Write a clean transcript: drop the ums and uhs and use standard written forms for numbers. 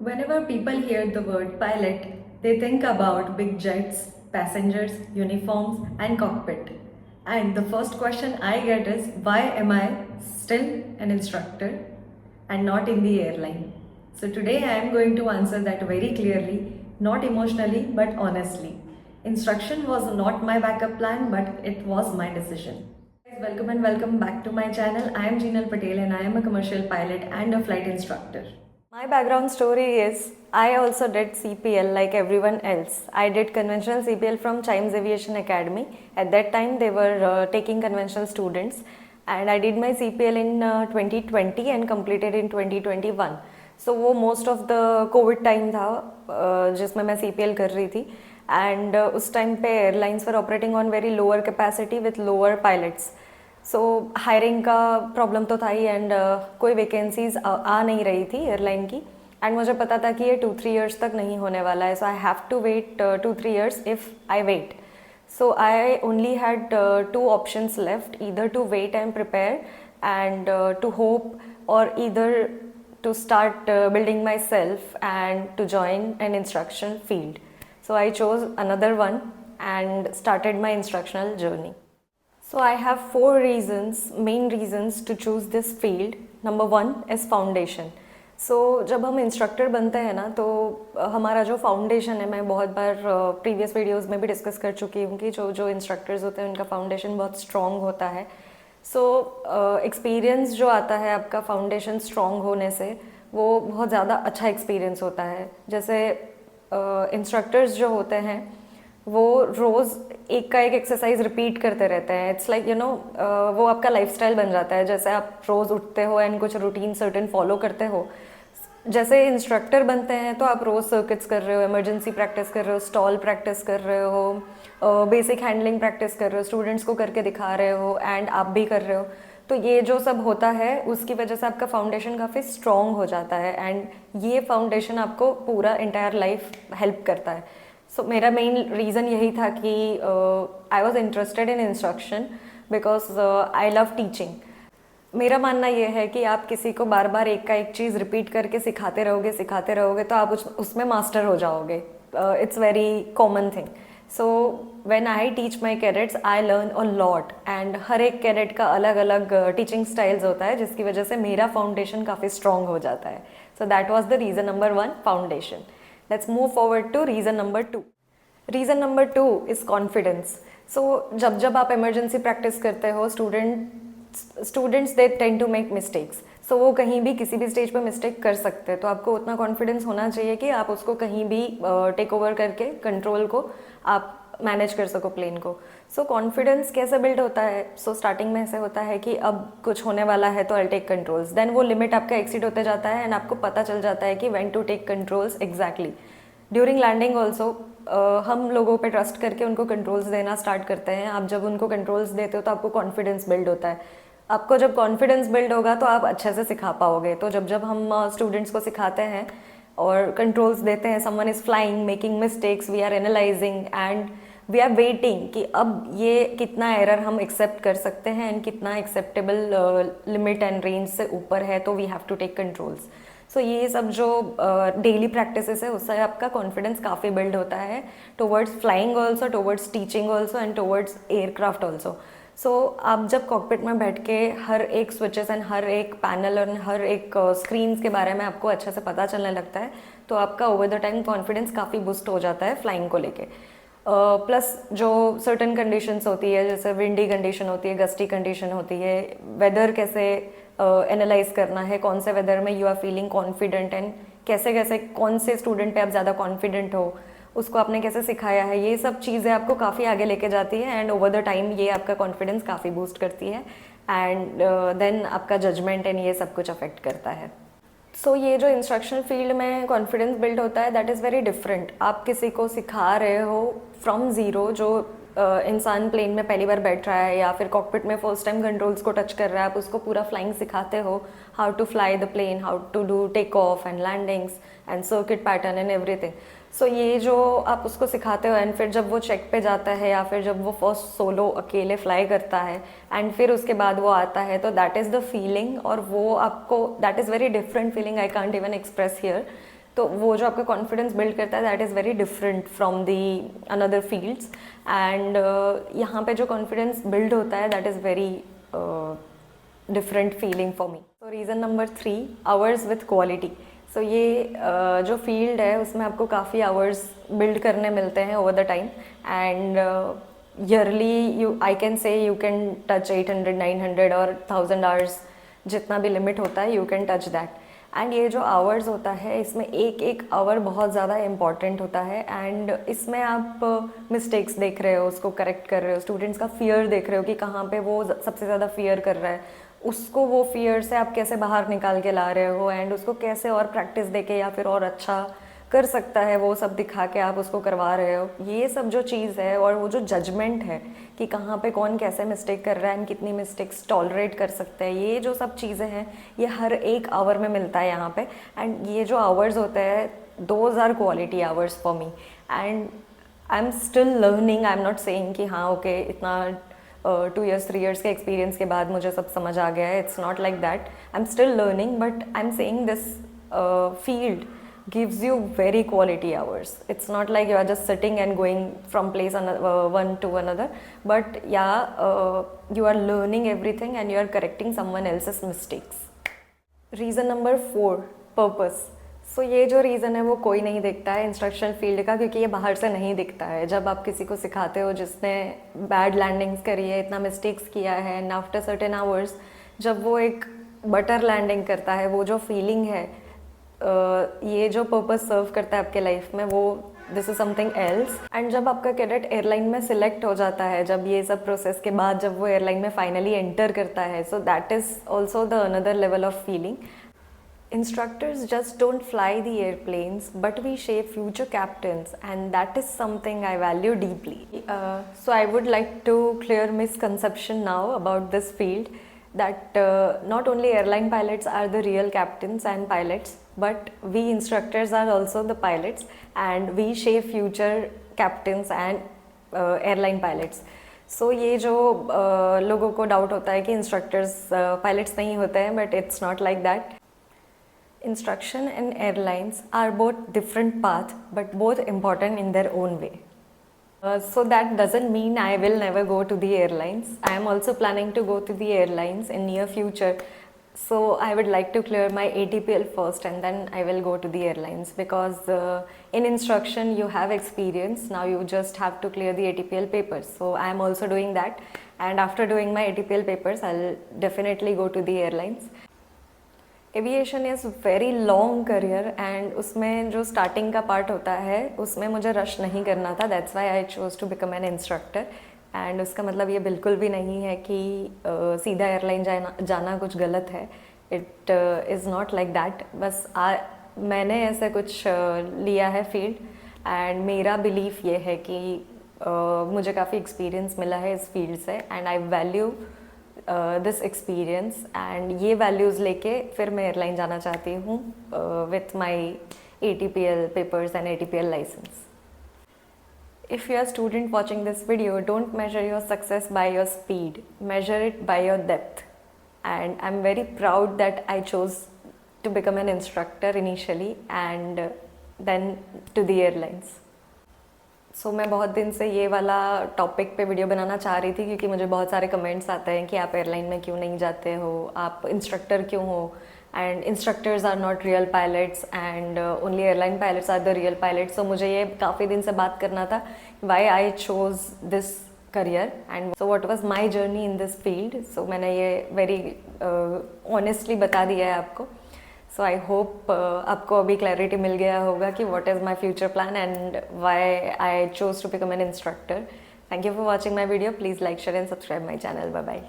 Whenever people hear the word pilot, they think about big jets, passengers, uniforms, and cockpit. And the first question I get is why am I still an instructor and not in the airline? So today I am going to answer that very clearly, not emotionally but honestly. Instruction was not my backup plan, but it was my decision. Guys, welcome and welcome back to my channel. I am Jinal Patel and I am a commercial pilot and a flight instructor. My background story is I also did CPL like everyone else. I did conventional CPL from Chimes Aviation Academy. At that time, they were taking conventional students, and I did my CPL in 2020 and completed in 2021. So वो most of the COVID time था जिसमें मैं CPL कर रही थी, and उस time पे airlines were operating on very lower capacity with lower pilots. So hiring का प्रॉब्लम तो था ही, एंड कोई वैकेंसीज आ नहीं रही थी एयरलाइन की, एंड मुझे पता था कि ये 2-3 इयर्स तक नहीं होने वाला है. So I have to wait 2-3 years if I wait. So I only had 2 options left, either to wait and prepare and to hope, और either to start building myself and to join an instruction field. So I chose another one and started my instructional journey. So I have 4 main reasons to choose this field. Number 1 is foundation. So जब हम instructor बनते हैं ना, तो हमारा जो foundation है, मैं बहुत बार प्रीवियस वीडियोस में भी डिस्कस कर चुकी हूँ कि जो इंस्ट्रक्टर्स होते हैं उनका फाउंडेशन बहुत स्ट्रॉन्ग होता है. सो एक्सपीरियंस जो आता है आपका फाउंडेशन स्ट्रॉन्ग होने से, वो बहुत ज़्यादा अच्छा एक्सपीरियंस होता है. जैसे इंस्ट्रक्टर्स जो होते हैं वो रोज़ एक का एक एक्सरसाइज रिपीट करते रहते हैं. इट्स लाइक यू नो, वो आपका लाइफस्टाइल बन जाता है. जैसे आप रोज़ उठते हो एंड कुछ रूटीन सर्टेन फॉलो करते हो, जैसे इंस्ट्रक्टर बनते हैं तो आप रोज़ सर्किट्स कर रहे हो, इमरजेंसी प्रैक्टिस कर रहे हो, स्टॉल प्रैक्टिस कर रहे हो, बेसिक हैंडलिंग प्रैक्टिस कर रहे हो, स्टूडेंट्स को करके दिखा रहे हो, एंड आप भी कर रहे हो. तो ये जो सब होता है उसकी वजह से आपका फाउंडेशन काफ़ी स्ट्रॉन्ग हो जाता है, एंड ये फाउंडेशन आपको पूरा इंटायर लाइफ हेल्प करता है. सो मेरा मेन रीज़न यही था कि I was interested in instruction because I love teaching. मेरा मानना ये है कि आप किसी को बार बार एक का एक चीज़ रिपीट करके सिखाते रहोगे तो आप उसमें मास्टर हो जाओगे. It's very common thing. So when I teach my cadets I learn a lot, and हर एक कैडेट का अलग अलग टीचिंग स्टाइल्स होता है, जिसकी वजह से मेरा फाउंडेशन काफ़ी स्ट्रॉन्ग हो जाता है. So that was the reason number 1, foundation. Let's move forward to reason number 2. Reason number 2 is confidence. So जब आप emergency practice करते हो, students they tend to make mistakes. So वो कहीं भी किसी भी स्टेज पे mistake कर सकते हैं, तो आपको उतना confidence होना चाहिए कि आप उसको कहीं भी टेक ओवर करके कंट्रोल को आप मैनेज कर सको, प्लेन को. सो कॉन्फिडेंस कैसे बिल्ड होता है? सो स्टार्टिंग में ऐसे होता है कि अब कुछ होने वाला है तो आई टेक कंट्रोल्स. देन वो लिमिट आपका एक्सीड होते जाता है एंड आपको पता चल जाता है कि when to take controls exactly. During landing also हम लोगों पे ट्रस्ट करके उनको कंट्रोल्स देना स्टार्ट करते हैं. आप जब उनको कंट्रोल्स देते हो तो आपको कॉन्फिडेंस बिल्ड होता है. आपको जब कॉन्फिडेंस बिल्ड होगा तो आप अच्छे से सिखा पाओगे. तो जब हम स्टूडेंट्स को सिखाते हैं और कंट्रोल्स देते हैं, someone is flying, making mistakes, we are analysing and we are waiting कि अब ये कितना एरर हम एक्सेप्ट कर सकते हैं एंड कितना एक्सेप्टेबल लिमिट एंड रेंज से ऊपर है, तो we have to take controls. So ये सब जो डेली प्रैक्टिसेस है उससे आपका कॉन्फिडेंस काफ़ी बिल्ड होता है towards flying also, towards teaching also and towards aircraft also. So आप जब कॉकपिट में बैठ के हर एक स्विचेस एंड हर एक पैनल और हर एक स्क्रीन्स के बारे में आपको अच्छे से पता चलने लगता है, तो आपका ओवर द टाइम कॉन्फिडेंस काफ़ी बूस्ट हो जाता है फ्लाइंग को लेके. प्लस जो सर्टन कंडीशंस होती है, जैसे विंडी कंडीशन होती है, गस्टी कंडीशन होती है, वेदर कैसे एनालाइज करना है, कौन से वेदर में you are feeling confident and कैसे कैसे कौन से स्टूडेंट पे आप ज़्यादा कॉन्फिडेंट हो, उसको आपने कैसे सिखाया है, ये सब चीज़ें आपको काफ़ी आगे लेके जाती है एंड ओवर द टाइम ये आपका कॉन्फिडेंस काफ़ी बूस्ट करती है एंड देन आपका जजमेंट एंड ये सब कुछ अफेक्ट करता है. सो ये जो इंस्ट्रक्शनल फील्ड में कॉन्फिडेंस बिल्ड होता है, दैट इज़ वेरी डिफरेंट. आप किसी को सिखा रहे हो फ्रॉम ज़ीरो, जो इंसान प्लेन में पहली बार बैठ रहा है या फिर कॉकपिट में फर्स्ट टाइम कंट्रोल्स को टच कर रहा है, आप उसको पूरा फ्लाइंग सिखाते हो, how to fly the plane, how to do take off and landings and circuit pattern and everything. So ये जो आप उसको सिखाते हो एंड फिर जब वो चेक पे जाता है या फिर जब वो फर्स्ट सोलो अकेले फ्लाई करता है एंड फिर उसके बाद वो आता है, तो दैट इज़ द फीलिंग. और वो आपको that is very different feeling, I can't even express here. तो वो जो आपका कॉन्फिडेंस बिल्ड करता है that is very different from the another fields. And यहाँ पे जो कॉन्फिडेंस बिल्ड होता है that is very different feeling for me. So reason number 3, hours with quality. So ये जो फील्ड है उसमें आपको काफ़ी आवर्स बिल्ड करने मिलते हैं over the time, and yearly you I can say you can touch 800 900 और 1000 आवर्स, जितना भी लिमिट होता है you can touch that. And ये जो आवर्स होता है इसमें एक एक आवर बहुत ज़्यादा इम्पॉर्टेंट होता है, एंड इसमें आप मिस्टेक्स देख रहे हो, उसको करेक्ट कर रहे हो, स्टूडेंट्स का फियर देख रहे हो कि कहाँ पे वो सबसे ज़्यादा फियर कर रहा है, उसको वो फियर से आप कैसे बाहर निकाल के ला रहे हो, एंड उसको कैसे और प्रैक्टिस देके या फिर और अच्छा कर सकता है वो सब दिखा के आप उसको करवा रहे हो। ये सब जो चीज़ है और वो जो जजमेंट है कि कहाँ पे कौन कैसे मिस्टेक कर रहा है एंड कितनी मिस्टेक्स टॉलरेट कर सकते हैं, ये जो सब चीज़ें हैं ये हर एक आवर में मिलता है यहाँ पे। एंड ये जो आवर्स होते हैं those are quality hours for me, and I am still learning. I am not saying कि हाँ ओके इतना 2 years 3 years के एक्सपीरियंस के बाद मुझे सब समझ आ गया है, it's not like that. I am still learning, but I am saying this field gives you very quality hours. It's not like you are just sitting and going from place one to another, but yeah, you are learning everything and you are correcting someone else's mistakes. Reason number 4, purpose. सो ये जो reason है वो कोई नहीं देखता है instructional field का, क्योंकि ये बाहर से नहीं दिखता है। जब आप किसी को सिखाते हो जिसने बैड लैंडिंग्स करी है, इतना मिस्टेक्स किया है, एंड आफ्टर सर्टेन आवर्स जब वो एक बटर लैंडिंग करता है, वो जो फीलिंग है, ये जो पर्पस सर्व करता है आपके लाइफ में, वो this is something else. And जब आपका कैडेट एयरलाइन में सिलेक्ट हो जाता है, जब ये सब प्रोसेस के बाद जब वो एयरलाइन में फाइनली एंटर करता है, so that is also the another level of feeling. Instructors just don't fly the airplanes, but we shape future captains, and that is something I value deeply. So I would like to clear misconception now about this field, that not only airline pilots are the real captains and pilots, but we instructors are also the pilots, and we shape future captains and airline pilots. सो ये जो लोगों को doubt होता है कि instructors pilots नहीं होते हैं, but it's not like that. Instruction and airlines are both different paths, but both important in their own way. So that doesn't mean I will never go to the airlines. I am also planning to go to the airlines in near future. So I would like to clear my ATPL first, and then I will go to the airlines, because in instruction you have experience. Now you just have to clear the ATPL papers. So I am also doing that, and after doing my ATPL papers I'll definitely go to the airlines. Aviation is very long career, and उसमें जो starting का part होता है उसमें मुझे rush नहीं करना था। That's why I chose to become an instructor. And उसका मतलब ये बिल्कुल भी नहीं है कि सीधा एयरलाइन जाना कुछ गलत है। It is not like that. बस मैंने ऐसे कुछ लिया है फील्ड, एंड मेरा बिलीफ ये है कि मुझे काफ़ी एक्सपीरियंस मिला है इस फील्ड से, and I value this experience, and ये वैल्यूज़ लेके फिर मैं एयरलाइन जाना चाहती हूँ with my ATPL papers and ATPL licence. If you are a student watching this video, don't measure your success by your speed, measure it by your depth. And I'm very proud that I chose to become an instructor initially and then to the airlines. सो मैं बहुत दिन से ये वाला topic पे video बनाना चाह रही थी, क्योंकि मुझे बहुत सारे कमेंट्स आते हैं कि आप एयरलाइन में क्यों नहीं जाते हो, आप इंस्ट्रक्टर क्यों हो, and instructors are not real pilots and only airline pilots are the real pilots. So मुझे ये काफ़ी दिन से बात करना था, why I chose this career and so what was my journey in this field. So मैंने ये वेरी ऑनेस्टली बता दिया है आपको। सो आई होप आपको अभी क्लैरिटी मिल गया होगा कि what is my future plan and why I chose to become an instructor. Thank you for watching my video. Please like, share and subscribe my channel. Bye bye.